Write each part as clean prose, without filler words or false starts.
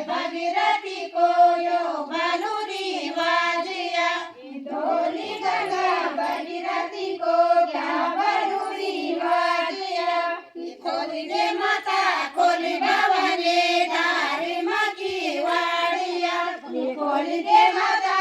भागीरथी को यो भालुरी वाजिया ढोली गंगा भागीरथी को यो भालुरी वाजिया खोली दे माता खोली भवानी धारी माकी वाड़िया खोली दे माता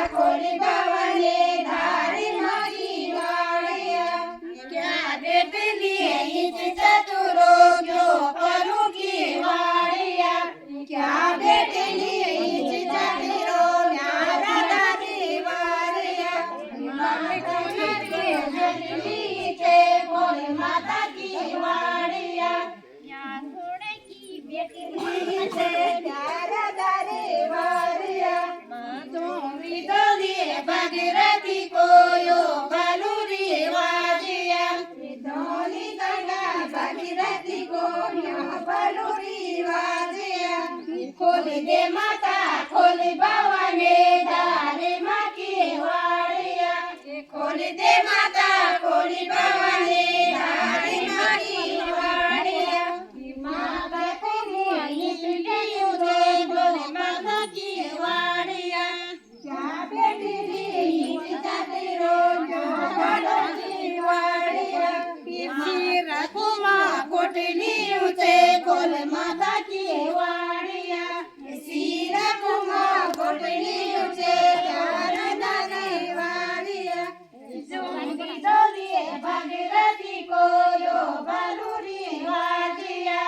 खोली भवानी धारी माकी वाड़िया क्या बेटे लिए इस चतुरो जो करू की वाड़िया क्या बेटे लिए इस चतुरो न्यारा दादी वाड़िया बोले माता की वाड़िया या थोड़े की बेटी से न्यारा दादी वाड़िया तुम्ही दोली भागीरथी को यो भालुरी वाजिया दोली गंगा भागीरथी को यो भालुरी वाजिया खोली दे माता खोली भवानी धारी माकी वाड़िया खोली दे माता खोली भवानी धारी माकी वाड़िया माता को मोही गई उदय बोले माता की वाड़िया क्या बेटी ली जाती रोज भालुरी वाड़िया पीछे रखुमा कोटली उसे खोले माता की वाड़िया सीरा कुमा कोटली उसे प्यार दादी वाड़िया जोगी दोली भागीरथी को यो भालुरी वाजिया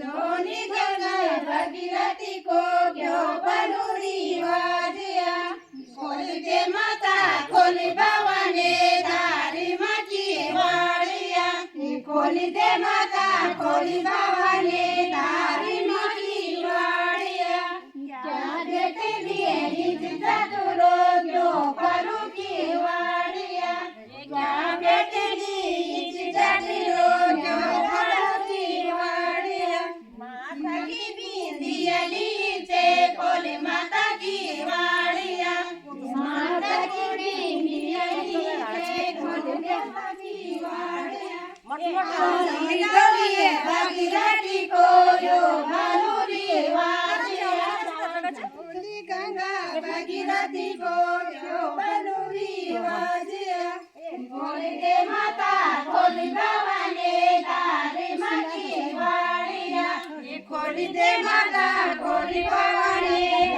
धोनी गंगा भागीरथी को यो भालुरी वाजिया खोली दे माता खोली भवानी धारी माकी वाड़िया खोली दे माता खोली भवानी धारी माकी वाड़िया क्या देते लिए इस चतुरो जो करू की वाड़िया क्या बेटे लिए इस चतुरो जो करू की वाड़िया माता की बिंदिया ली से खोली माता की वाड़िया माता की बिंदिया ली से खोली माता की वाड़िया भागीरथी को यो भालुरी वाजिया गंगा भागीरथी को यो भालुरी वाजिया खोली दे माता खोली भवानी धारी माकी वाड़िया खोली दे माता खोली भवानी